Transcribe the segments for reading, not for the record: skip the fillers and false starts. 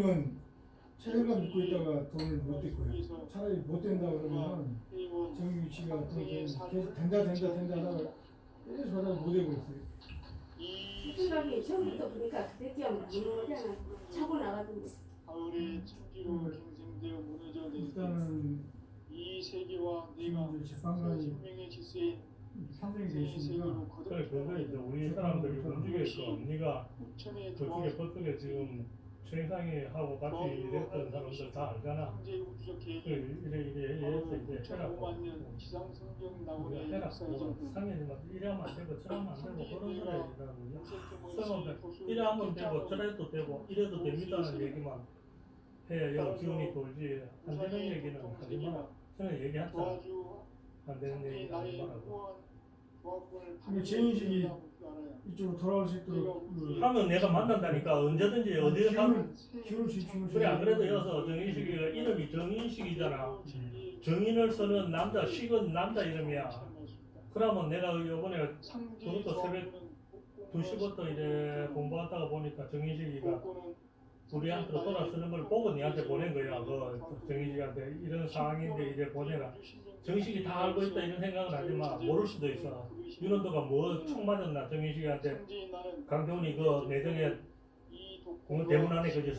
지금은 최저가 믿고 있다가 돈을 못 댔고요. 차라리 못 된다 그러면 정규 씨가 돈 계속 된다 하다가 계속 하다가 못 해버렸어요. 생각이 처음부터 보니까 그 새끼가 무너잖아. 차고 나가던데. 가을에 천지로 갱생되어 무너져 일단은 이 세계와 내가 지금 재판관이 생명의 질서인 판정이 돼 있으니까 그래 그거 이제 우리 사람들이 움직였고 네가 옥천에 저쪽에 저쪽에 지금 최상희 하고 같이 일했던 사람들 다 알잖아. 황제 우주적 그 계획 이래 해서 이제 해라고 5만 년 기상 성경 우리가 나오는 해라고 역사적 상현이만 이래하면 안 되고 저러면 안 되고 그런 소리라는 써놓으면 소수 이래 하면 되고 저래도 되고 이래도 됩니다는 얘기만 해야 여기 기운이 돌지 안 되는 얘기는 하지 마라. 저는 얘기하잖아. 도와주 안 되는 상대 얘기 하지 나의 말라고. 무한 조합권을 근데 제인식이 이쪽으로 돌아올 수 있도록 하면 내가 만난다니까 언제든지 어디에 가면 기운을 주시면 그래 안 그래도 여기서 정인식이가 이름이 정인식이잖아. 정인을 쓰는 남자 식은 남자 이름이야. 그러면 내가 요번에 그것도 새벽 2시부터 이제 공부하다가 보니까 정인식이가 우리한테 돌아 쓰는 걸 보고 니한테 보낸 거야. 그 정인식한테 이런 상황인데 이제 보내라. 정인식이 다 알고 있다 이런 생각은 하지 마. 모를 수도 있어. 윤원도가 뭐 총 맞았나 정인식한테 강대훈이 그 내정에 대문 안에 그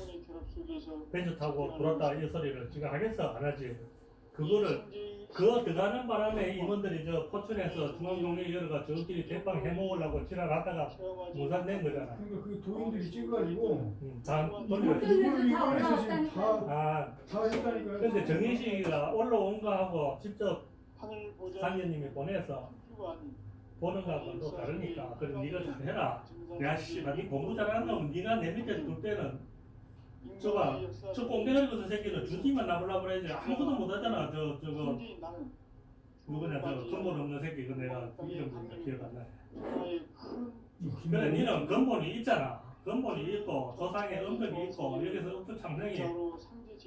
벤츠 타고 돌았다 이 소리를 지가 하겠어 안 하지. 그거를 그거 들어가는 바람에 임원들이 저 포천에서 중앙동네 열어가 저끼리 대빵 해먹으려고 지나갔다가 무산 낸 거잖아. 그러니까 그 도인들이 찍어가지고 다 돌려. 이번에서 지금 아 다 했다니까요. 근데 정인식이가 올라온 거 하고 직접 상현님이 보내서 보는 거하고는 또 다르니까. 그래 네가 잘해라. 야 씨발 네 공부 잘하는 놈 네가 내 밑에 둘 때는 저봐 저 꽁대가리 같은 새끼는 주디만 나불나불 해야지 아무것도 못하잖아. 저거 누구냐 저 근본 없는 새끼 그 내가 이름 기억 안 나네. 그래 니는 근본이 있잖아. 근본이 있고 조상의 은덕이 있고 여기서 up도 창명이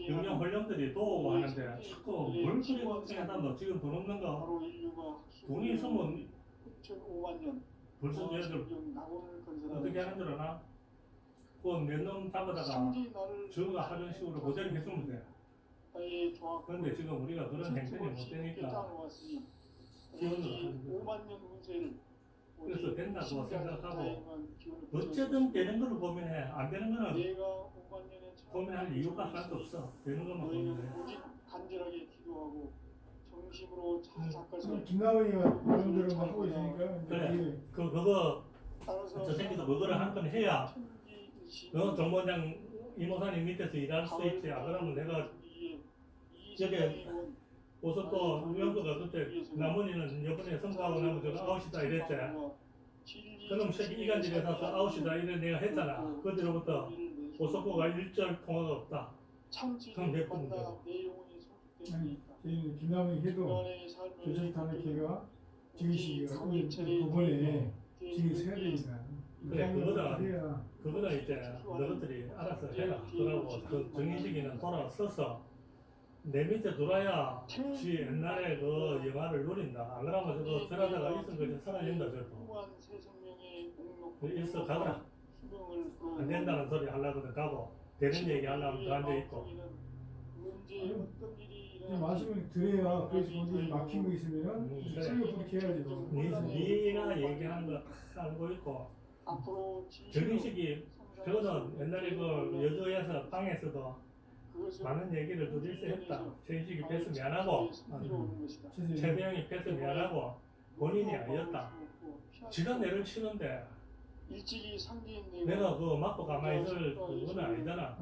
영영 홀령들이 도우고 하는데 자꾸 뭘 그리 걱정해서 너 지금 돈 없는 거 돈이 있으면 벌써 얘들 어떻게 하는 줄 아나? 그몇놈 잡아다가 저거 하는 식으로 모델을 해주면 돼. 그런데 지금 우리가 그런 행동이 못 되니까 기원을 하는 거야. 그래서 된다고 생각하고 어쨌든 되는 걸로 고민해. 안 되는 거는 고민할 이유가 하나도 없어. 되는 것만 고민해. 간절하게 기도하고 정심으로 잘 닦아서 김나원이가 나름대로 막 하고 있으니까 그래. 그거 저 새끼도 그거를 한 건 해야 정본장 이모사님 밑에서 일할 수 있지. 안 그러면 내가 저게 오석도 영도가 그때 나머지는 이번에 선거하고 나면 저거 아웃이다 이랬지. 그럼 새끼 이간질에 사서 아웃이다 이래 내가 했잖아. 그 뒤로부터 오석도가 일절 통화가 없다. 그럼 내 뿐인 거야. 김나원이 해도 교섭단의 걔가 정희씨가 법원에 지금 세야 되니까 그래 그거다 이제 너희들이 알아서 해라. 그러고 그 정인식이는 돌아서서 내 밑에 들어야 지 옛날에 그 영화를 누린다. 안 그러면 저거 저러다가 있은 거지 사라진다 저거. 있어 가거라. 안 된다는 소리 하려거든 가고 되는 얘기 하려면 더 앉아있고. 말씀을 드려야 그래서 어디 막힌 거 있으면 설명 그렇게 해야지. 네가 얘기하는 거 알고 있고 정인식이 저거는 옛날에 그 여주에서 방에서도 많은 얘기를 둘이서 했다. 정인식이 패스 미안하고 최대영이 패스 미안하고 본인이 아니었다. 지가 내를 치는데 내가 그거 맞고 가만히 있을 그건 아니잖아.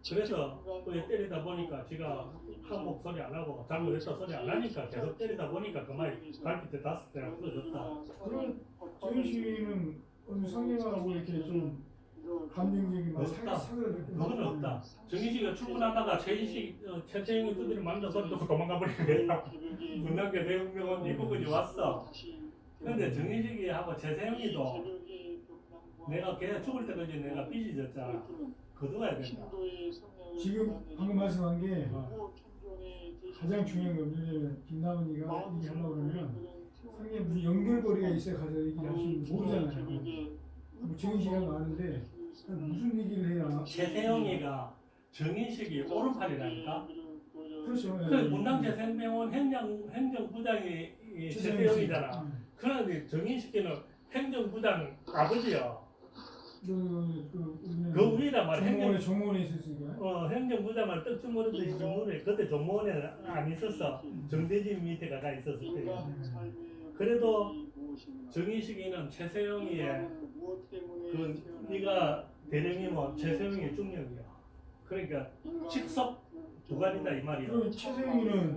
그래서 그 때리다 보니까 지가 한국 소리 안 하고 잘못했다 소리 안 하니까 계속 때리다 보니까 그만 갈비뼈 5개가 부러졌다. 그럼 정희씨는 오늘 상님하고 이렇게 좀 감정적인 막 사그라들 그건 없다. 정인식이 출근하다가 최태영이 두드려 맞는 소리 듣고 도망가 버린 거야. 문학계 대혁명은 이거까지 왔어. 근데 정인식이 하고 최세영이도 내가 걔 죽을 때까지 내가 삐지졌잖아. 거둬야 된다. 지금 방금 말씀한 게 가장 중요한 건 뭐냐면 김나은이가 얘기하려고 그러면 상에 무슨 연결고리가 있어야 가서 얘기를 할 수 있는 모르잖아요. 뭐 정희씨가 많은데 무슨 얘기를 해야 최세영이가 정인식이 오른팔이라니까. 그렇죠. 그 문당재생병원 행정부장이 이 최세영이잖아. 그런데 정인식이는 행정부장 아버지야. 그 위라 말이야. 정무원에 있었으니까. 행정부장을 떡주머니도 주머니 그때 정무원에 안 있었어. 정대진 밑에 가가 있었을 때. 그래도 정인식이는 최세영이의 그 네가 대령이면 최세영이 중령이야. 그러니까 직섭 두관이다 이 말이야. 그럼 최세영이는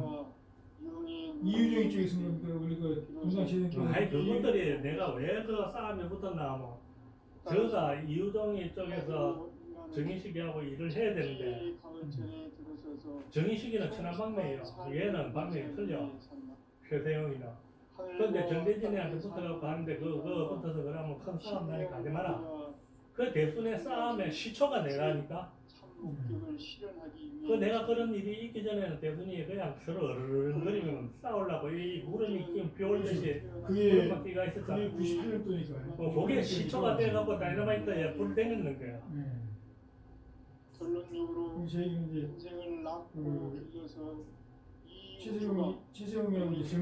이유정이 쪽에 있는 거니까 그러니까 분당 재생. 아니 그것들이 내가 왜 그 싸움에 붙었나 하면 저가 이유동이 쪽에서 정인식이하고 일을 해야 되는데 정인식이는 천안방매예요. 얘는 방매가 틀려. 최세영이는. 그런데 정대진이한테 붙어갖고 하는데 그거 붙어서 그러면 큰 싸움 나니까 하지 마라. 그 대순의 싸움에 시초가 내라니까. 그 내가 그런 일이 있기 전에는 대순이 그냥 서로 어르르거리면 싸우려고 이 무릎이 끼면 비 올듯이 그게 무릎바퀴가 있었잖아. 98년도니까. 그게 시초가 돼갖고 다이너마이트에 불 떼는 거야. 결론적으로 저희 이제 인생을 낳고 길러서 최세영이하고 이제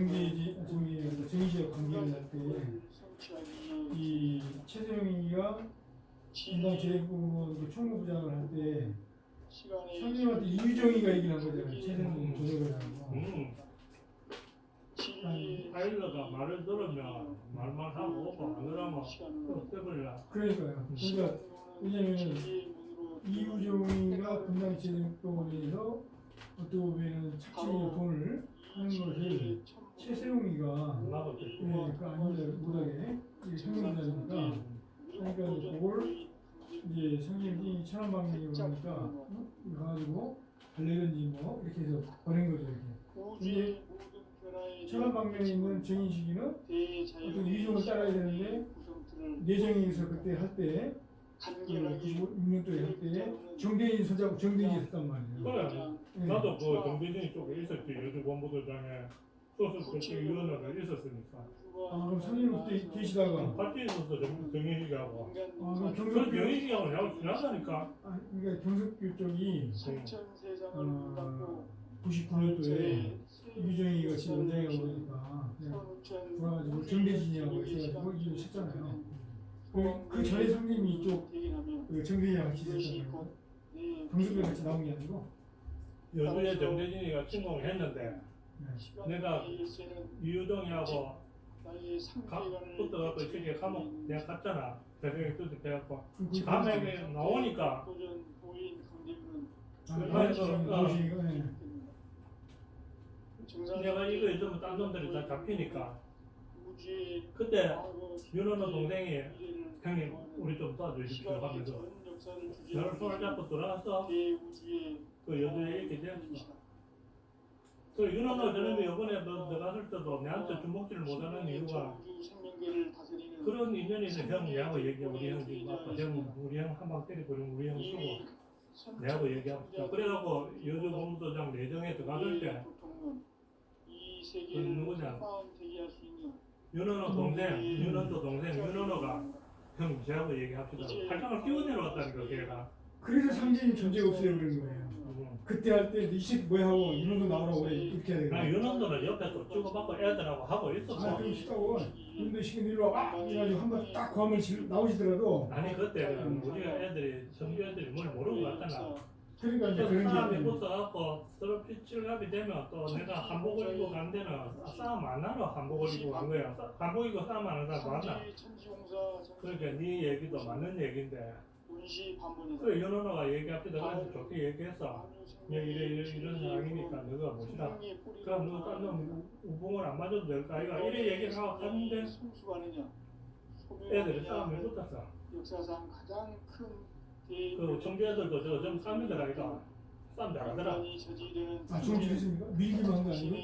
정희씨가 관계를 할 때 이 최세영이가 분당 재생공무원 총무부장을 할 때 선생님한테 이유정이가 얘기를 한 거잖아요. 최세영 조력을 하고. 파일러가 말을 들으면 말만 하고 안 그러면 또 떼버리라. 그러니까요. 그러니까 왜냐면은 이유정이가 분당 재생병원에서 어떻게 보면은 착취의 돈을 하는 것을 최세용이가 막았겠지. 그 아니면 못하게 형님이니까 그러니까 그걸 이제 선생님이 천안방면이 오니까 이거 가지고 달래든지 뭐 이렇게 해서 버린 거죠 이렇게. 근데 천안방면에 있는 정인식이는 어떤 이유정을 따라야 되는데 내정에서 그때 할때 96년도에 할 때 정대인 선자고 정대인이 했단 말이에요. 그래. 나도 그 정대진이 쪽에 있었지. 여주본부도장에 소설위원회가 있었으니까. 아 그럼 선생님 그때 계시다가 같이 있었어 정인식하고. 그럼 그 경석교 정인식하고 내가 지나가니까. 그러니까 경석교 쪽이 99년도에 유정이가 지금 원장이라고 그러니까 그래가지고 정대진이하고 있어가지고 일을 했잖아요. 그 전에 선생님이 이쪽 정대진이랑 같이 있었잖아요. 경석교 같이 나온 게 아니고. 여주에 정대진이가 침공을 했는데 내가 이유동이하고 붙어갖고 이렇게 감옥 내가 갔잖아. 대통령이 뚜렷해갖고 감옥에 나오니까 내가 이거 있으면 딴 놈들이 다 잡히니까 그때 윤원호 동생이 형님 우리 좀 도와주십시오 하면서 나를 손을 잡고 돌아갔어. 그 여주에 이렇게 되었어. 그 윤원호 저놈이 이번에 너 갔을 때도 내한테 주먹질을 못하는 이유가 그런 인연이 있는 형 내하고 얘기해. 우리 형 지금 아빠 우리 형 한 방 때리고 우리 형 쓰고 내하고 얘기하고 그래갖고 여주 본부도장 내정에 들어갔을 때 그 누구냐 윤원호 동생 윤원도 동생 윤원호가 형 저하고 얘기합시다. 팔짱을 끼워 내려왔다니까 걔가. 그래서 상진이 존재가 없어요 그런 거예요. 그때 할 때 이 새끼 뭐야 하고 윤원도 나오라고 그래 이렇게 해야 아 되거든. 윤원도는 옆에 또 주고받고 애들하고 하고 있었어. 그럼 싶다고 윤도 시킨 일로 와 해가지고 한번 딱 구하면 나오시더라도 아니 그때 우리가 애들이 정규 애들이 뭘 모르고 갔잖아. 그러니까 이제 그 그런 싸움이 게 붙어갖고 서로 피칠갑이 되면 또 내가 한복을 입고 간 데는 싸움 안 하러 한복을 입고 간 거야. 한복 입고 싸움 안 하는 사람 많나? 그러니까 네 얘기도 맞는 얘기인데 그 윤원호가 얘기합시다. 그래서 좋게 얘기했어. 이런 상황이니까 너가 모시라. 그럼 너 딴 놈 우봉을 안 맞아도 될까? 이래 얘기를 하고 갔는데 애들이 싸움에 붙었어. 역사상 가장 큰 그 청주애들도 저거 좀 싸움이더라니까. 싸움 잘하더라. 정지했습니까? 밀기만 한 거 아니고?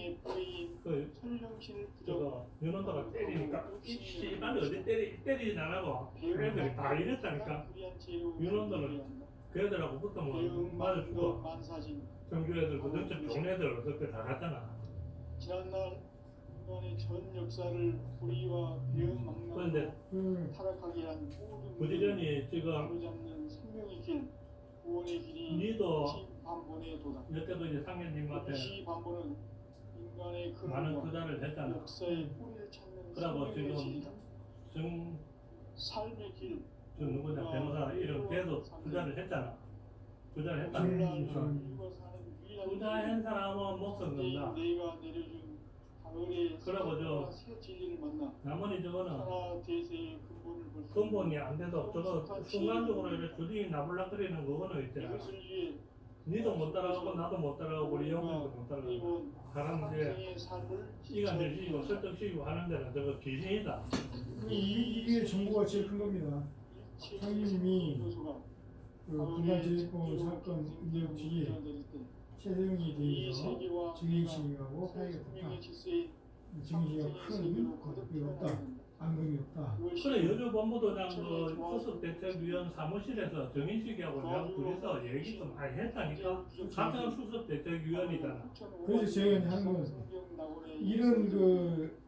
그 저거 윤원도가 때리니까 이씨발 어디 때리진 안 하고 애들이 다 이랬다니까. 윤원도는 그 애들하고 붙으면 맞아 죽어. 정규 애들 그 전체 좋은 애들 그때 다 갔잖아. 지난날 인간의 전 역사를 불의와 배은망락으로 그런데 타락하게 한 모든 부지런히 지금 바로잡는 생명의 길 구원의 길이 니도 시반본에 도달. 여태껏 이제 상현님한테 시반본은 인간의 많은 근원과 투자를 했잖아. 역사의 뿌리를 찾는 그러고 생명의 지금 길이다. 정 삶의 길. 저 누구냐 변호사 이름 계속 투자를 했잖아. 투자를 했다. 투자한 사람은 목숨 건다. 내가 내려준 가을의 그러고 저 새 진리를 만나 나머지 저거는 하나 대세의 근본을 볼 수 근본이 안 돼도 저거 순간적으로 이렇게 주둥이 나불락거리는 그거는 있잖아. 이것을 위해 니도 못 따라가고 나도 못 따라가고 우리 영웅도 못 따라가고 이번 하는데 평생의 삶을 시간들 쉬고 설득시키고 하는 데는 저거 귀신이다. 이게 정보가 제일 큰 겁니다. 상임님이 그 분단제일법 사건 인력 뒤에 최세용이 대해서 증인식하고 사이가 됐다. 증인식이 큰 것이 없다. 안금이 없다. 그래 여주본부도장 그 수습대책위원 사무실에서 정인식이하고 내가 둘이서 얘기 좀 많이 했다니까. 같은 수습대책위원이잖아. 그래서 제가 하는 건 이런 그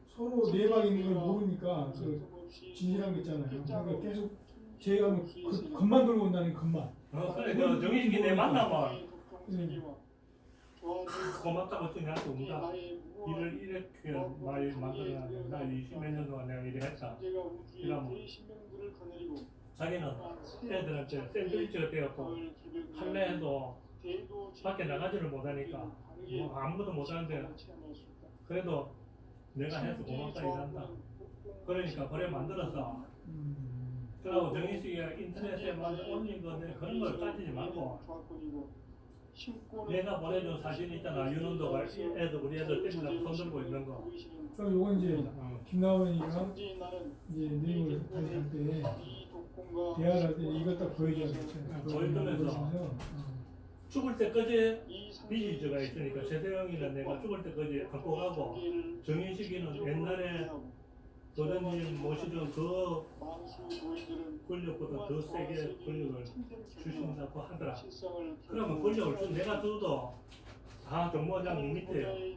서로 내박 있는 걸 모르니까 그 진실한 거 있잖아요. 그러니까 계속 제가 그 겉만 돌고 온다는 것만. 그래 그 정인식이 내 만나면 고맙다고 전화도 온다. 일을 이렇게 많이 만들어놨는데 나 20몇 년 동안 내가 일을 했다. 이러면 자기는 애들한테 샌드위치가 되었고 할래 해도 밖에 나가지를 못하니까 뭐 아무것도 못하는데 그래도 내가 해서 고맙다 이란다. 그러니까 그래 만들어서 그러고 정인식이가 인터넷에만 올린 건데 그런 걸 따지지 말고 내가 보내준 사진 있잖아. 윤은도가 애들 우리 애들 때린다고 손들고 있는 거. 그럼 요건 이제 김나원이가 이제 내용을 다시 할 때 대화를 할 때 이걸 딱 보여줘야 되잖아요. 보여주면서 죽을 때까지 비지저가 있으니까 최세영이는 내가 죽을 때까지 갖고 가고 정인식이는 옛날에 도련님 모시던 그 권력보다 더 세게 권력을 주신다고 하더라. 그러면 권력을 좀 내가 줘도 다 정보장 밑에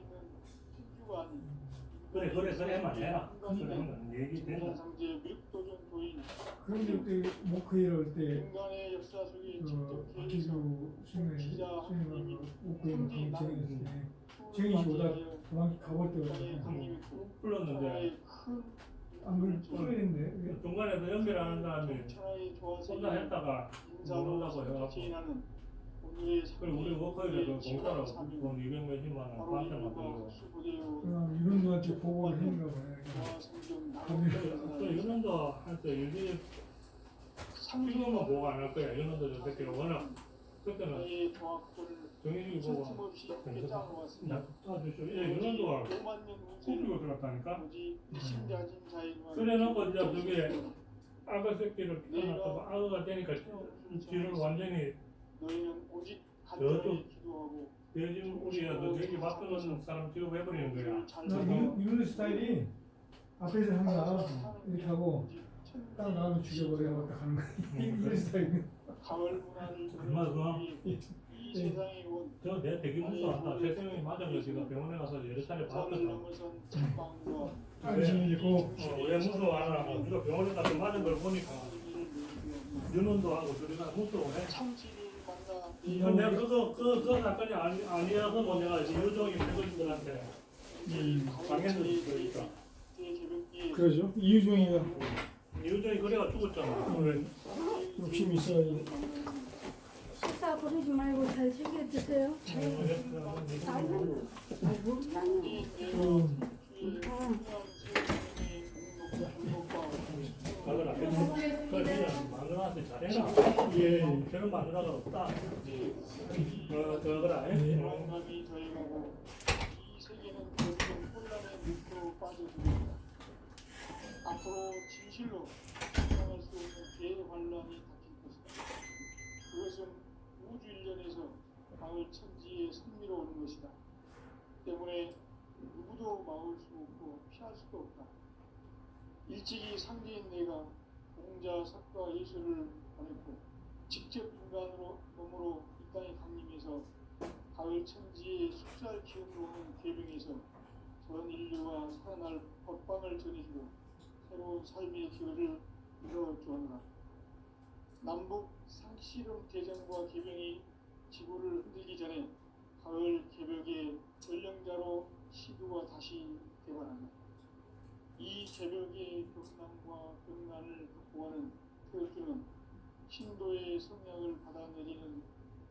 그래만 해라. 그러면 얘기 된다. 그런데 그때 모크일 할때 인간의 역사 속에 박희수 수님하고 모크일 강정했을 때 정인식 오다 도망 가볼 때가 불렀는데 안글 풀어냈는데 중간에서 연결하는 사람이 혼자 했다가 모른다고 해갖고 그리고 우리 워커에서 공짜로 돈 200 몇십만 원 반대 만들고 그럼 이런도한테 보고를 했는가 봐요. 또 이런도 할때 일일이 상주만 보고 안 할 거야. 이런도 저 새끼가 워낙 그때는 정인이 보고 나 따주시오. 이런도가 꾸미고 들어갔다니까. 그래놓고 이제 저기 악어 새끼를 키워놨다가 악어가 되니까 뒤를 완전히 저쪽 요즘 우리가 그 돼지 맞드는 사람 취급해버리는 거야. 이런 스타일이 앞에서 항상 이렇게 하고 딱 나가면 죽여버리고 딱 하는 거야. 이런 스타일이. 얼마 저내 되게 무서웠다. 최승영이 맞아서 제가 병원에 가서 여러 차례 봤거든. 안심이 있고. 왜 무서워하나? 우리가 병원에 가서 맞은 걸 보니까 윤원도 하고 둘이가 무서워해. 근데 그 사건이 아니어서 뭐 내가 유종이 배우들한테 방해를 했으니까. 그러죠. 이유종이가 유종이 그래가 죽었잖아. 욕심이 있어가지고. 식사 버리지 말고 잘 챙겨 드세요. 가거라. 그러면 마누라한테 잘해라. 예. 저런 마누라가 없다. 그거라. 영감이 더해가고 이 세계는 점점 혼란의 늪으로 빠져듭니다. 앞으로 진실로 상상할 수 없는 대환란이 닥칠 것이다. 그것은 우주 일련에서 가을 천지에 승리로오는 것이다. 때문에 누구도 막을 수 없고 피할 수도 없다. 일찍이 상대인 내가 공자, 석가, 예수를 보냈고 직접 인간으로 몸으로 이 땅에 강림해서 가을 천지의 숫살 기운으로 오는 계명에서 전 인류가 살아날 법방을 전해주고 새로운 삶의 기회를 이뤄주었노라. 남북 상씨름 대전과 개병이 지구를 흔들기 전에 가을 개벽의 전령자로 시두가 다시 되관한다. 이 개벽의 벽난과 벽난을 극복하는 태극기는 신도의 성약을 받아내리는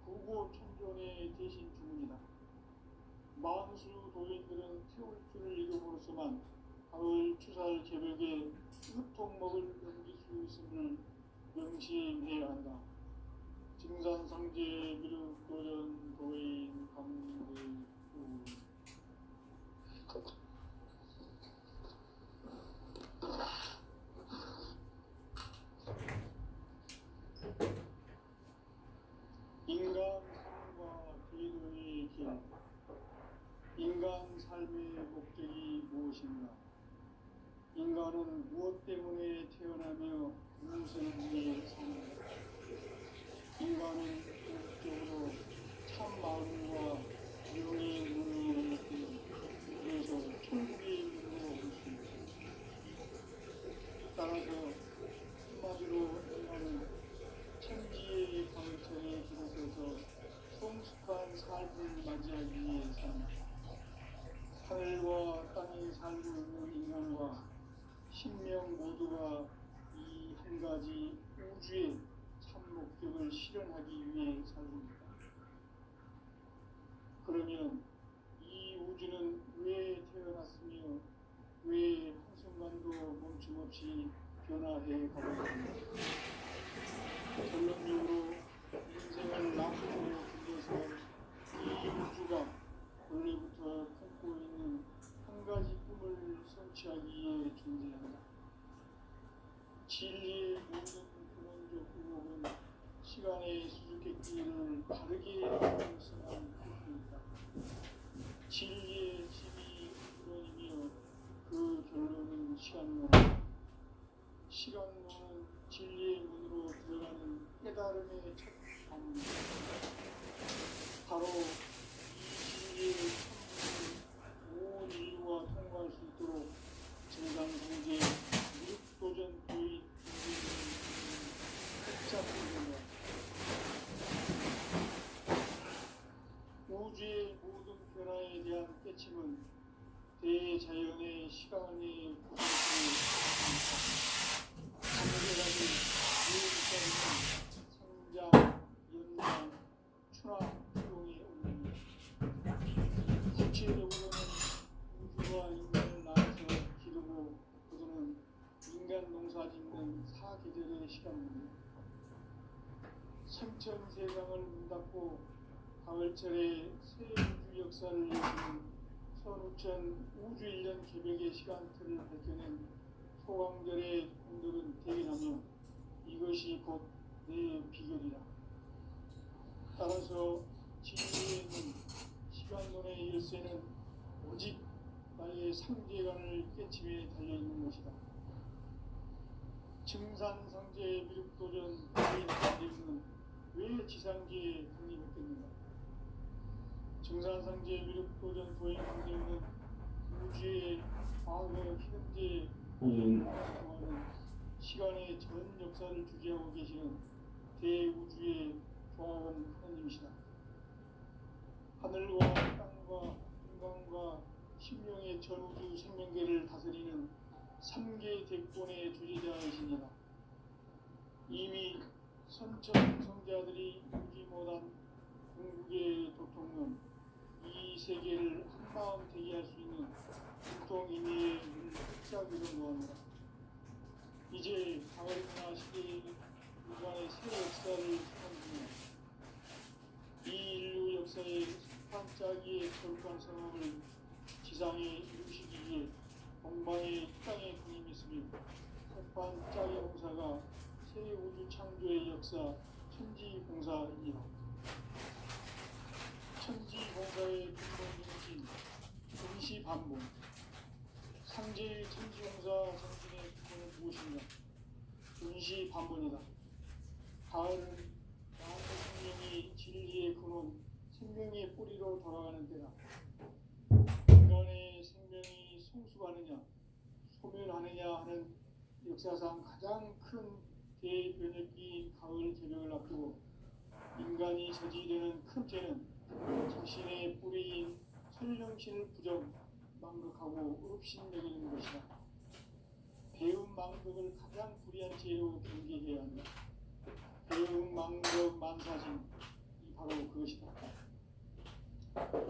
구고 천존의 대신 주문이다. 만수 도인들은 태울 줄을 이름으로서만 가을 추살 개벽에 으통먹을 넘길 수 있음을 명시해야 한다. 증산상제 미륵도전 도인 강대구 인간 삶과 기도의 길. 인간 삶의 목적이 무엇인가? 인간은 무엇 때문에 태어나며 무엇을 위해 사는가? 인간은 궁극적으로 참 마음과 영의 문으로 느끼는, 그래서 천국의 문으로 올 수 있다. 따라서 한마디로 인간은 천지의 가을철에 들어서서 성숙한 삶을 맞이하기 위해 산다. 하늘과 땅에 살고 있는 인간과 신명 모두가 이 한 가지 우주의 참 목적을 실현하기 위해 살고 있다. 그러면 이 우주는 왜 태어났으며 왜 한순간도 멈춤없이 변화해 가고 있는가? 결론적으로 인생을 나무로 빌려서 이 우주가 원래부터 품고 있는 한 가지 꿈을 성취하기 위해 존재한다. 진리의 모든 근원적 의혹은 시간의 수수께끼를 바르게 하면서만 풀수 있다. 진리의 집이 근원이며 그 결론은 시간론이다. 시간론은 진리의 문으로 들어가는 깨달음의 첫 방문이다. 바로 이 진리의 온 인류가 통과할 수 있도록 증강성제 미륵도전 도의 복잡한 우주의 모든 변화에 대한 깨침은 대자연의 시간의 구성을 상대적인 유행성은 성장, 연장, 추락, 이동의 원리입니다. 구체적으로는 우주가 인간을 낳아서 기르고 거두는 인간 농사 짓는 사계절의 시간입니다. 천천세상을 문닫고 가을철에 새 우주 역사를 여시는 선우천 우주 1년 개벽의 시간틀을 밝혀낸 소강절의 공들은 대견하며 이것이 곧 내 비결이다. 따라서 진리에 있는 시간론의 열쇠는 오직 나의 상제관을 깨침에 달려있는 것이다. 증산상제 미륵도전 도인 강대우는 왜 지상계에 강림했겠는가? 증산상제 미륵도전 도인 강대우는 우주의 과거, 현재, 미래 동안은 시간의 전 역사를 주재하고 계시는 대우주의 조합원 하나님이시다. 하늘과 땅과 인간과 신명의 전우주 생명계를 다스리는 3개 대권의 주제자이시니라. 이미 선천 성자들이 울지 못한 궁극의 도통론, 이 세계를 한마음 되게 할 수 있는 공통인의의 문을 활짝 열어놓았노라. 이제 가을문화 시대의 인간의 새 역사를 선언 중이다. 이 인류 역사의 반짝이의 거룩한 성함을 지상에 이루시기 위해 동방의 땅에 군임했으며 반짝이 공사가 새 우주 창조의 역사 천지공사이니라. 천지공사의 근본중심 임시반복. 상제의 천지공사 정신의 근본은 무엇인가? 임시반복이다. 가을은 나의 생명이 진리의 근원, 생명의 뿌리로 돌아가는 때다. 인간의 생명이 성숙하느냐, 소멸하느냐 하는 역사상 가장 큰 대변혁기 가을 개벽을 앞두고 인간이 저지르는 큰 죄는 자신의 뿌리인 설령신을 부정, 망극하고 업신여기는 것이다. 배움 망극을 가장 불의한 죄로 경계해야 한다. 배움 망극 만사진, 이 바로 그것이다.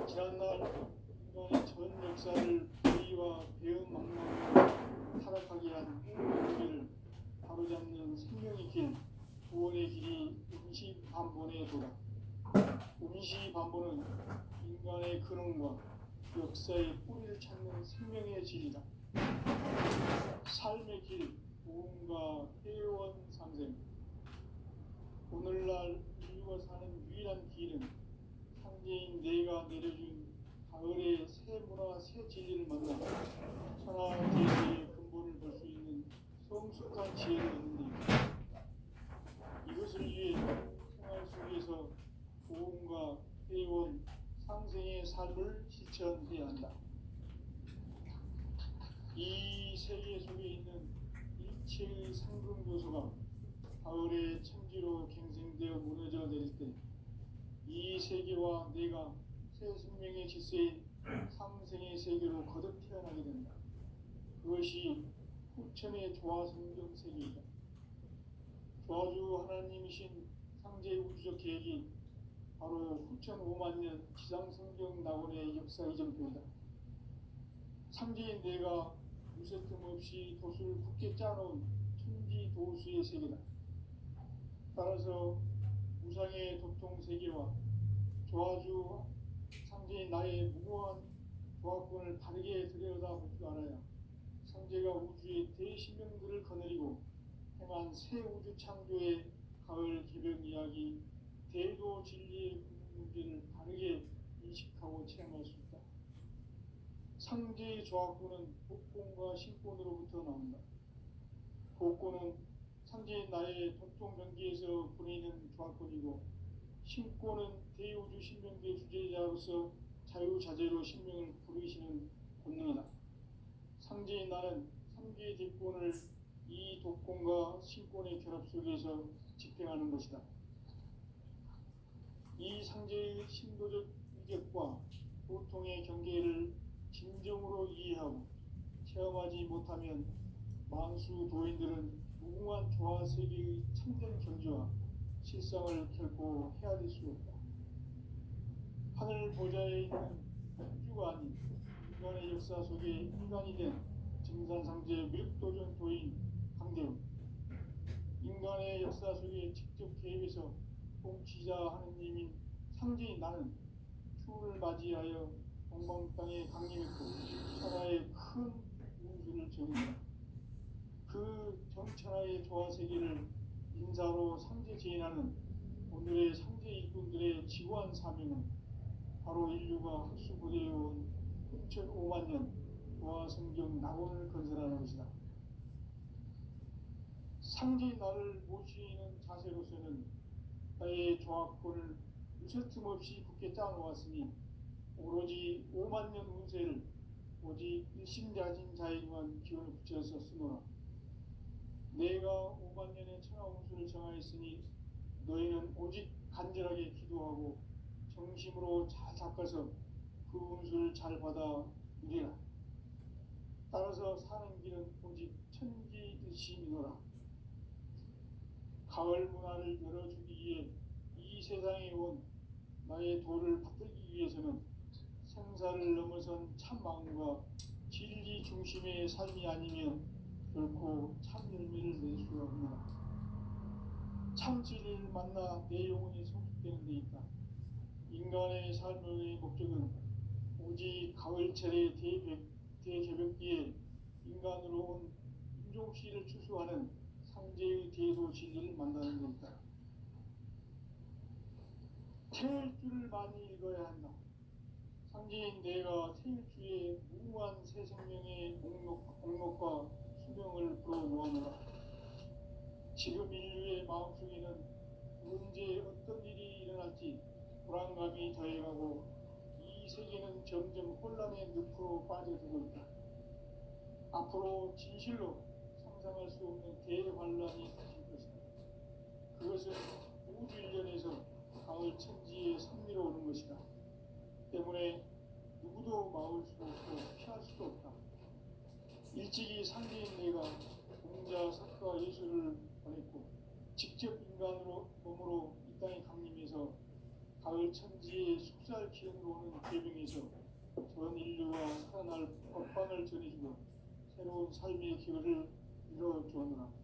지난날 인간의 전 역사를 불의와 배움 망망으로 타락하게 한 우물을 바로잡는 생명의 길, 구원의 길이 운시반본의 도다. 운시반본은 인간의 근원과 역사의 뿌리를 찾는 생명의 진리다. 삶의 길, 부흥과 회원 상생. 오늘날 인류가 사는 유일한 길은 상제인 내가 내려준 가을의 새 문화, 새 진리를 만나 천하제일의 근본을 볼 수 있는 성숙한 지혜를 얻는 데입니다. 이것을 위해 생활 속에서 부흥과 회원, 상생의 삶을 실천해야 한다. 이 세계 속에 있는 일체의 상금 요소가 가을의 천지로 갱생되어 무너져 내릴 때 이 세계와 내가 새 생명의 질서인 상생의 세계로 거듭 태어나게 된다. 그것이 후천의 조화성경 세계이다. 조화주 하나님이신 상제 우주적 계획이 바로 후천 5만 년 지상성경 낙원의 역사 이전표이다. 상제인 내가 무쇠틈 없이 도수를 굳게 짜놓은 천지 도수의 세계다. 따라서 우상의 도통 세계와 조화주 상제인 나의 무고한 조화권을 다르게 들여다볼 줄 알아야 상제가 우주의 대신명들을 거느리고 행한 새 우주 창조의 가을 개벽 이야기, 대도 진리의 문제를 다르게 인식하고 체험할 수 있다. 상제의 조화권은 복권과 신권으로부터 나온다. 복권은 상제인 나의 도통 경계에서 보내는 조화권이고, 신권은 대우주 신명계 주제자로서 자유자재로 신명을 부르시는 권능이다. 상제인 나는 3개의 대권을 이 독권과 신권의 결합 속에서 집행하는 것이다. 이 상제의 신도적 위격과 보통의 경계를 진정으로 이해하고 체험하지 못하면 만수 도인들은 무궁한 조화 세계의 참된 경지와 실상을 결코 헤아릴 수 없다. 하늘 보좌에 있는 우주가 아닌 인간의 역사 속에 인간이 된 증산상제 밀도전 도인 강대훈, 인간의 역사 속에 직접 개입해서 통치자 하느님인 상제인 나는 추를 맞이하여 동방 땅에 강림했고 천하의 큰 운수를 정했다. 그 정천하의 조화 세계를 인사로 상제 제인하는 오늘의 상제 일꾼들의 지구한 사명은 바로 인류가 흡수부대해온 6,5만 년 조화 성경 낙원을 건설하는 것이다. 상제인 나를 모시는 자세로서는 나의 조화권을 무쇠틈 없이 굳게 짜놓았으니 오로지 5만 년 운세를 오직 일심자진 자에게만 기원을 붙여서 쓰노라. 내가 5만 년의 천하 운수를 정하였으니 너희는 오직 간절하게 기도하고 정심으로 잘 닦아서 그 운수를 잘 받아 누리라. 따라서 사는 길은 오직 천지일심이노라. 가을 문화를 열어주기 위해 이 세상에 온 나의 도를 받들기 위해서는 생사를 넘어선 참 마음과 진리 중심의 삶이 아니면 결코 참 열매를 낼 수 없노라. 참 진리를 만나 내 영혼이 성숙되는 데 있다. 인간의 삶의 목적은 오직 가을철의 대개벽기에 인간으로 온 인종시를 추수하는 상제의 대도 진리를 만나는 데 있다. 태일주를 많이 읽어야 한다. 상제인 내가 태일주의 무궁한 새 생명의 목록과 수명을 불어모아노라. 지금 인류의 마음속에는 언제 어떤 일이 일어날지 불안감이 더해가고 이 세계는 점점 혼란의 늪으로 빠져들고 있다. 앞으로 진실로 상상할 수 없는 대환란이 닥칠 것이다. 그것은 우주 일련에서 가을 천지의 섭리로 오는 것이다. 때문에 누구도 막을 수 없고 피할 수도 없다. 일찍이 상대인 내가 공자, 석가, 예수를 보냈고 직접 인간으로 몸으로 이 땅에 강림해서 가을 천지의 숙살 기운으로 오는 계명에서 전 인류가 살아날 법방을 전해주고 새로운 삶의 기회를 이뤄주었노라.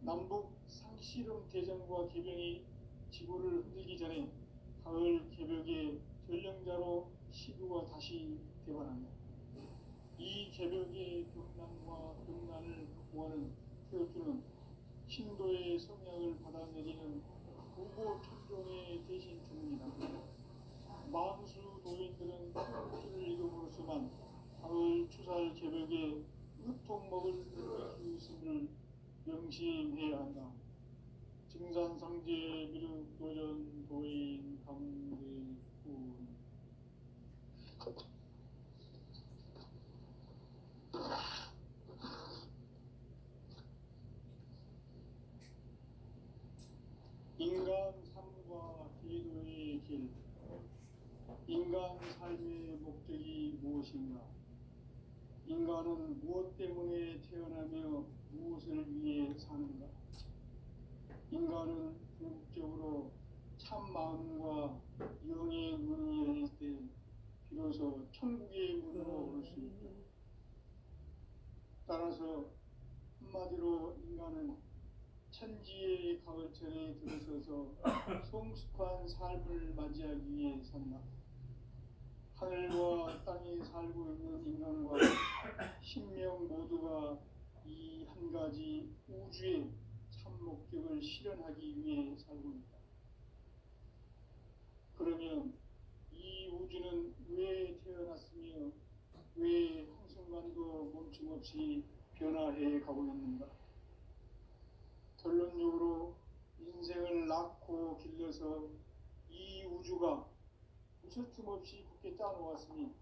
남북 상씨름 대전과 개병이 지구를 흔들기 전에 가을 개벽의 전령자로 시구가 다시 되어난다. 이 개벽의 병난과 병난을 극복하는 태어주는 신도의 성향을 받아내리는 부고 천종의 대신 주문이다. 만수 도인들은 태어주를 이름으로서만 가을 추살 개벽의 으통먹을 느낄 수 있음을 명심해야 한다. 증산상제 미륵 도전 도인 강대군 인간 삶과 기도의 길. 인간 삶의 목적이 무엇인가? 인간은 무엇 때문에 태어나며 무엇을 위해 사는가? 인간은 궁극적으로 참 마음과 영의 문이 열릴 때 비로소 천국의 문으로 오를 수 있다. 따라서 한마디로 인간은 천지의 가을철에 들어서서 성숙한 삶을 맞이하기 위해 산다. 하늘과 땅에 살고 있는 인간과 신명 모두가 이 한 가지 우주의 참 목적을 실현하기 위해 살고 있다. 그러면 이 우주는 왜 태어났으며 왜 한순간도 멈춤없이 변화해 가고 있는가? 결론적으로 인생을 낳고 길러서 이 우주가 무슨 틈 없이 굳게 짜놓았으니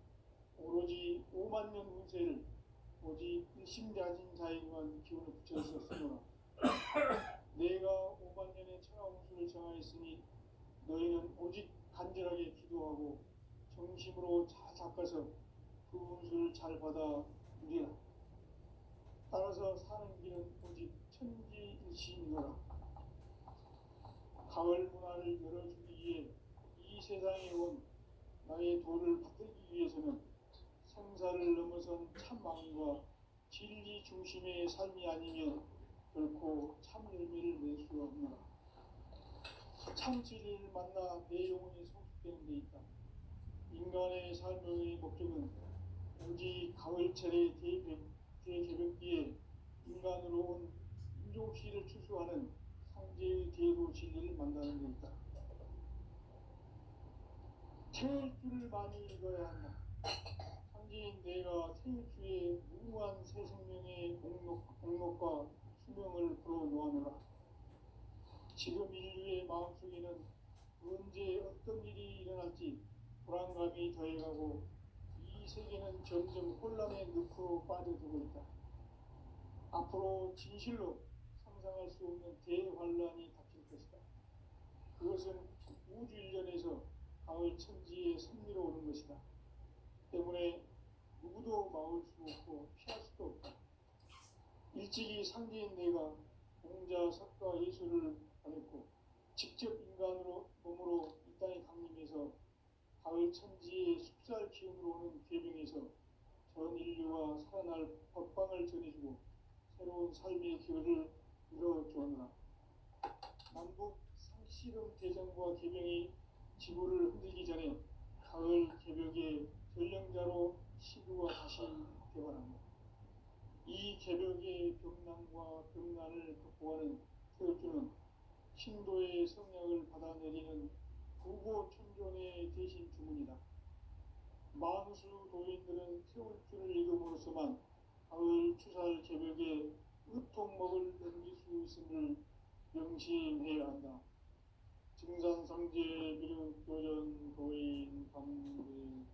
오로지 5만 년 운세를 오직 일심자진 자에게만 기운을 붙였었으므로 내가 5만 년의 천하운수를 정하였으니 너희는 오직 간절하게 기도하고 정심으로 잘 닦아서 그 운수를 잘 받아 누리라. 따라서 사는 길은 오직 천지일시이노라. 가을 문화를 열어주기 위해 이 세상에 온 나의 도를 받들기 위해서는 생사를 넘어선 참마음과 진리 중심의 삶이 아니면 결코 참 열매를 낼 수 없노라. 참 진리를 만나 내 영혼이 성숙되는 데 있다. 인간의 삶의 목적은 오직 가을철의 대개벽기에 인간으로 온 인종시를 추수하는 상제의 대도 진리를 만나는 데 있다. 태일주를 많이 읽어야 한다. 상제인 내가 태일주의 무궁한 새 생명의 목록과 수명을 불어놓아노라. 지금 인류의 마음속에는 언제 어떤 일이 일어날지 불안감이 더해가고 이 세계는 점점 혼란의 늪으로 빠져들고 있다. 앞으로 진실로 상상할 수 없는 대환란이 닥칠 것이다. 그것은 우주 일련에서 가을 천지의 섭리로 오는 것이다. 때문에 누구도 막을 수 없고 피할 수도 없다. 일찍이 상제인 내가 공자, 석가, 예수를 보냈고 직접 인간으로 몸으로 이 땅에 강림해서 가을 천지의 숙살 기운으로 오는 계명에서 전 인류가 살아날 법방을 전해주고 새로운 삶의 기회를 이뤄주었노라. 남북 상씨름 대전과 계명이 지구를 흔들기 전에 가을 개벽의 전령자로 시구가 다시 되어난다. 이 개벽의 병난과 병난을 극복하는 태어주는 신도의 성향을 받아내리는 부고 천종의 대신 주문이다. 만수 도인들은 태울주를 이름으로서만 가을 추살 개벽의 으통먹을 넘길 수 있음을 명심해야 한다. 증산상제 미륵 도전 도인 강대군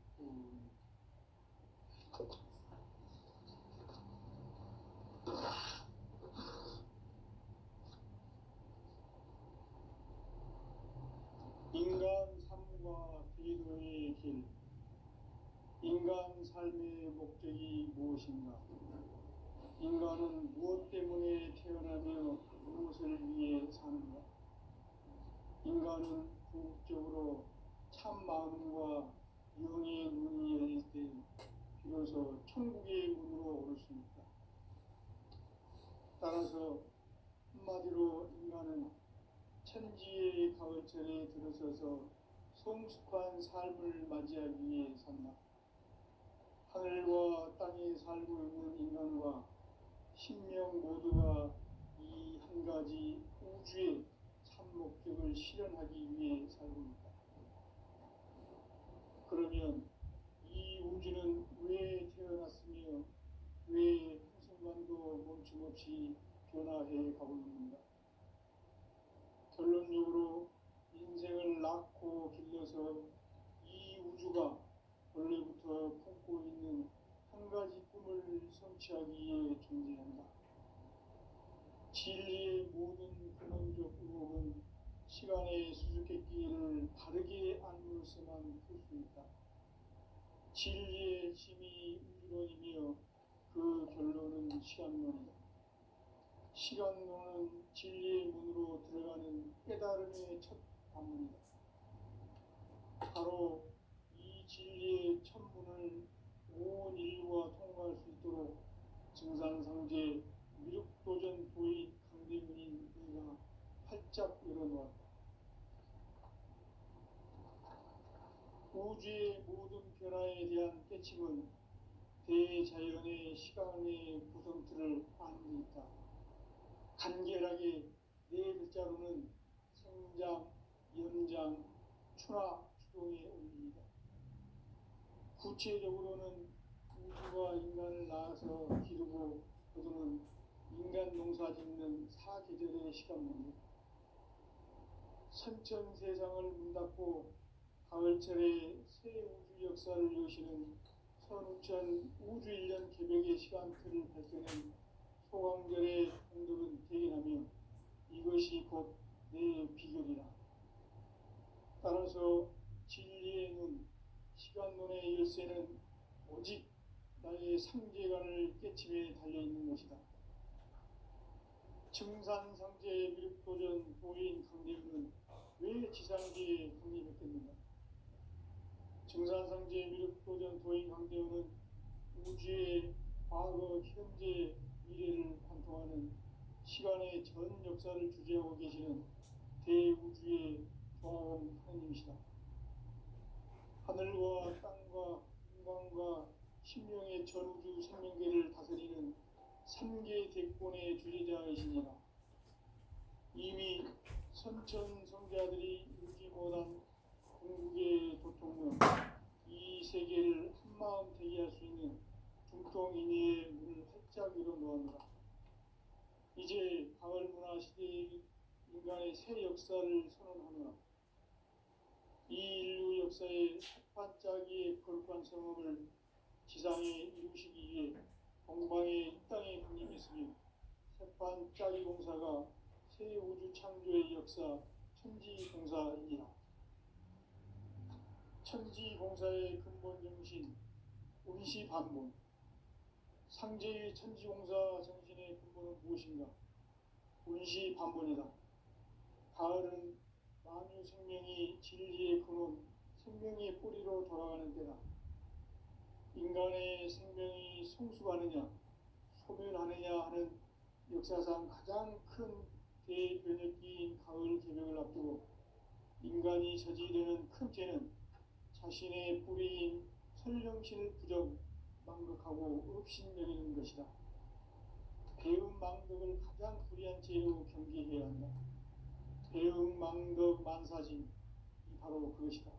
무엇인가? 인간은 무엇 때문에 태어나며 무엇을 위해 사는가? 인간은 궁극적으로 참 마음과 영의 문이 열릴 때 비로소 천국의 문으로 오를 수 있다. 따라서 한마디로 인간은 천지의 가을철에 들어서서 성숙한 삶을 맞이하기 위해 산다. 하늘과 땅에 살고 있는 인간과 신명 모두가 이 한 가지 우주의 참 목적을 실현하기 위해 살고 있다. 그러면 이 우주는 왜 태어났으며 왜 한순간도 멈춤없이 변화해 가고 있는가? 결론적으로 인생을 낳고 길러서 이 우주가 원래부터 품고 있는 한 가지 꿈을 성취하기 위해 존재한다. 진리의 모든 근원적 의혹은 시간의 수수께끼를 바르게 알므로서만 풀 수 있다. 진리의 힘이 우주론이며 그 결론은 시간론이다. 시간론은 진리의 문으로 들어가는 깨달음의 첫 관문이다. 바로 이 진리의 첫 문을 온 인류가 통과할 수 있도록 증산상제 미륵도전 도의 강대문인 내가 활짝 열어놓았다. 우주의 모든 변화에 대한 깨침은 대자연의 시간의 구성틀을 아는 데 있다. 간결하게 네 글자로는 생장, 연장, 추나 추동의 원리이다. 구체적으로는 우주가 인간을 낳아서 기르고 거두는 인간 농사 짓는 사계절의 시간문이다. 선천세상을 문닫고 가을철에 새 우주 역사를 여시는 선우천 우주 1년 개벽의 시간틀을 밝혀낸 소강절의 공덕은 대견하며 이것이 곧 내 비결이라. 따라서 진리의 눈, 시간론의 열쇠는 오직 나의 상제관을 깨침에 달려있는 것이다. 증산상제 미륵도전 도인 강대우는 왜 지상계에 독립했겠는가? 증산상제 미륵도전 도인 강대우는 우주의 과거, 현재, 미래를 관통하는 시간의 전 역사를 주재하고 계시는 대우주의 조화원 하느님이시다. 하늘과 땅과 인간과 신명의 전우주 생명계를 다스리는 3개 대권의 주제자이시니라. 이미 선천 성자들이 이루지 못한 궁극의 도통론, 이 세계를 한마음 되게 할 수 있는 중통인의의 문을 활짝 열어놓았노라. 이제 가을 문화 시대의 인간의 새 역사를 선언하노라. 이 인류 역사의 반짝이의 거룩한 성업을 지상에 이루시기 위해 동방의 이 땅에 강림했으며 새반짝이 공사가 새 우주 창조의 역사 천지공사이니라. 천지공사의 근본 정신 운시반본. 상제의 천지공사 정신의 근본은 무엇인가? 운시반본이다. 가을은 만유 생명이 진리의 근원, 생명의 뿌리로 돌아가는 때다. 인간의 생명이 성숙하느냐, 소멸하느냐 하는 역사상 가장 큰 대변혁기인 가을 개벽을 앞두고 인간이 저지르는 큰 죄는 자신의 뿌리인 설령신을 부정, 망극하고 업신여기는 것이다. 배은망덕을 가장 불의한 죄로 경계해야 한다. 배은망덕 만사진이 바로 그것이다.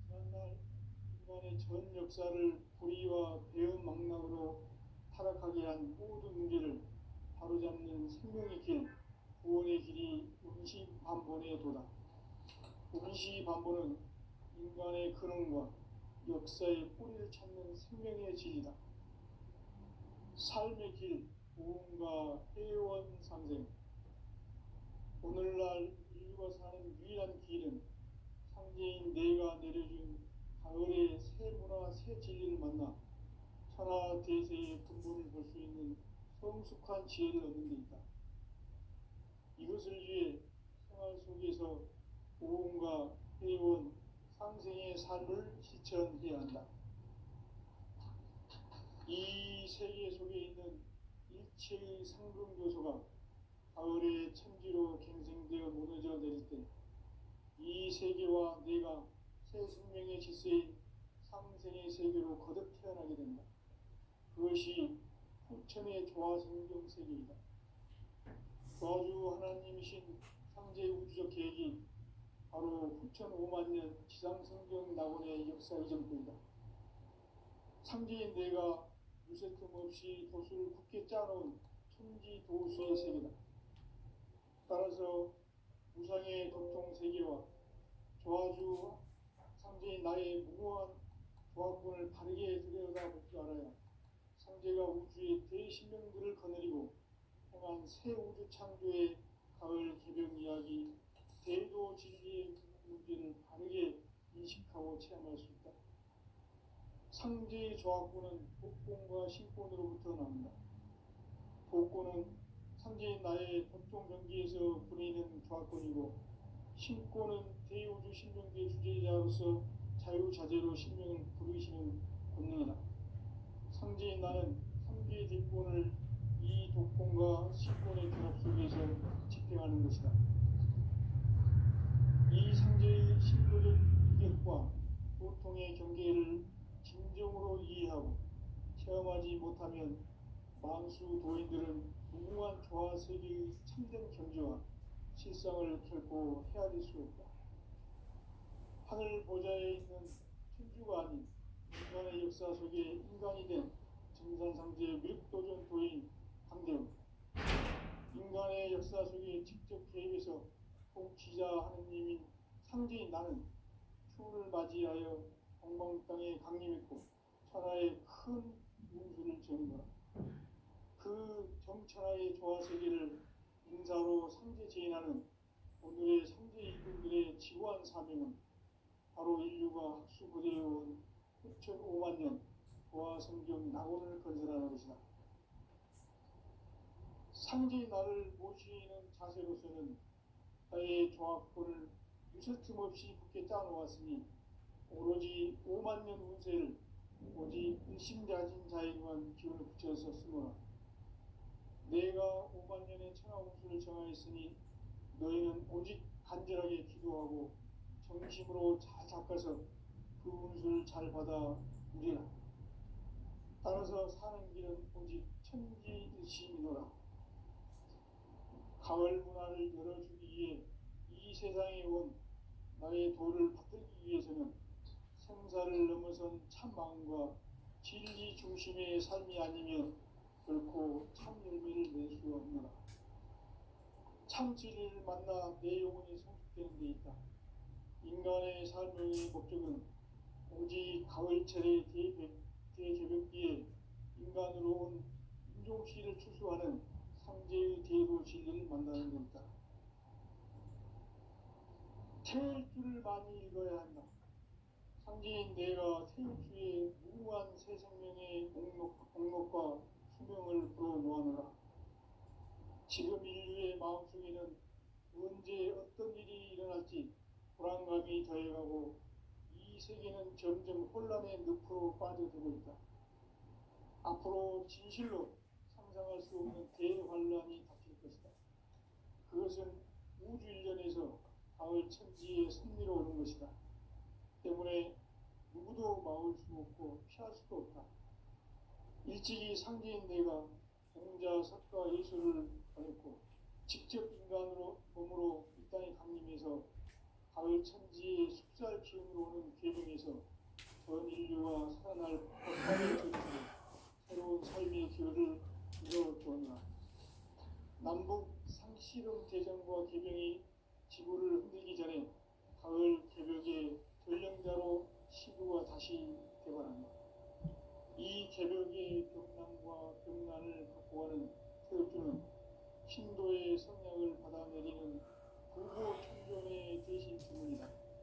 지난날 인간의 전 역사를 불의와 배은망락으로 타락하게 한 모든 문제를 바로잡는 생명의 길, 구원의 길이 운시반본의 도다. 운시반본은 인간의 근원과 역사의 뿌리를 찾는 생명의 질이다. 삶의 길, 부흥과 회원 상생. 오늘날 인류가 사는 유일한 길은 상제인 내가 내려준 가을의 새 문화, 새 진리를 만나 천하 대세의 근본을 볼 수 있는 성숙한 지혜를 얻는 데 있다. 이것을 위해 생활 속에서 고온과 해온 상생의 삶을 실천해야 한다. 이 세계 속에 있는 일체의 상금 요소가 가을의 천지로 갱생되어 무너져 내릴 때 이 세계와 내가 새 생명의 질서인 상생의 세계로 거듭 태어나게 된다. 그것이 후천의 조화성경 세계이다. 조화주 하나님이신 상제 우주적 계획이 바로 후천 5만 년 지상성경 낙원의 역사 이전부이다. 상제인 내가 유세 틈 없이 도수를 굳게 짜놓은 천지 도수의 세계다. 따라서 무상의 도통 세계와 조화주 상제인 나의 무모한 조합군을 바르게 들여다볼 줄 알아야 상제가 우주의 대신령들을 거느리고 행한 새 우주 창조의 가을 개벽 이야기 대도 진리의 문제를 바르게 인식하고 체험할 수 있다. 상제의 조합군은 복권과 신권으로부터 나온다. 복권은 상제인 나의 도통 경기에서 부리는 조합권이고 신권은 대우주 신명계 주제자로서 자유자재로 신명을 부르시는 권능이다. 상제인 나는 3개의 뒷권을 이 독권과 신권의 결합 속에서 집행하는 것이다. 이 상제의 신도적 위격과 보통의 경계를 진정으로 이해하고 체험하지 못하면 만수 도인들은 무궁한 조화 세계의 참된 경지와 실상을 결코 헤아릴 수 없다. 하늘 보좌에 있는 천주가 아닌 인간의 역사 속에 인간이 된 정산상제의 미륵도전 도인 강대웅, 인간의 역사 속에 직접 개입해서 통치자 하느님인 상제인 나는 추운을 맞이하여 동방땅에 강림했고 천하의 큰 운수를 정거라. 그 정천하의 조화세계를 인사로 상제 제인하는 오늘의 상제 이분들의 지구한 사명은 바로 인류가 학수고대해온 6,5만 년 조화성경 낙원을 건설하는 것이다. 상제의 나를 모시는 자세로서는 나의 조합권을 유세틈 없이 굳게 짜놓았으니 오로지 5만 년 운세를 오직 일심자진 자에게만 기운을 붙여서 쓰노라. 내가 5만 년의 천하 운수를 정하였으니 너희는 오직 간절하게 기도하고 정심으로 잘 닦아서 그 운수를 잘 받아 누리라. 따라서 사는 길은 오직 천지일심이노라. 가을 문화를 열어주기 위해 이 세상에 온 나의 도를 받들기 위해서는 생사를 넘어선 참 마음과 진리 중심의 삶이 아니면 결코 참 열매를 낼 수 없노라. 참 진리를 만나 내 영혼이 성숙되는 데 있다. 인간의 삶의 목적은 오직 가을철의 대개벽기에 인간으로 온 인종시를 추수하는 상제의 대도 진리를 만나는 데 있다. 태울 줄을 많이 읽어야 한다. 상제인 내가 태육주의 무궁한 새 생명의 목록과 수명을 불어놓아노라. 지금 인류의 마음속에는 언제 어떤 일이 일어날지 불안감이 더해가고 이 세계는 점점 혼란의 늪으로 빠져들고 있다. 앞으로 진실로 상상할 수 없는 대환란이 닥칠 것이다. 그것은 우주 일련에서 가을 천지의 섭리로 오는 것이다. 때문에 누구도 막을 수 없고 피할 수도 없다. 일찍이 상제인 내가 공자, 석가, 예술을 보냈고 직접 인간으로 몸으로 이 땅에 강림해서 가을 천지의 숲살 기운으로 오는 계명에서 전 인류와 살아날 법화의 전투로 새로운 삶의 기회를 이뤄주었노라. 남북 상씨름 대전과 계명이 지구를 흔들기 전에 가을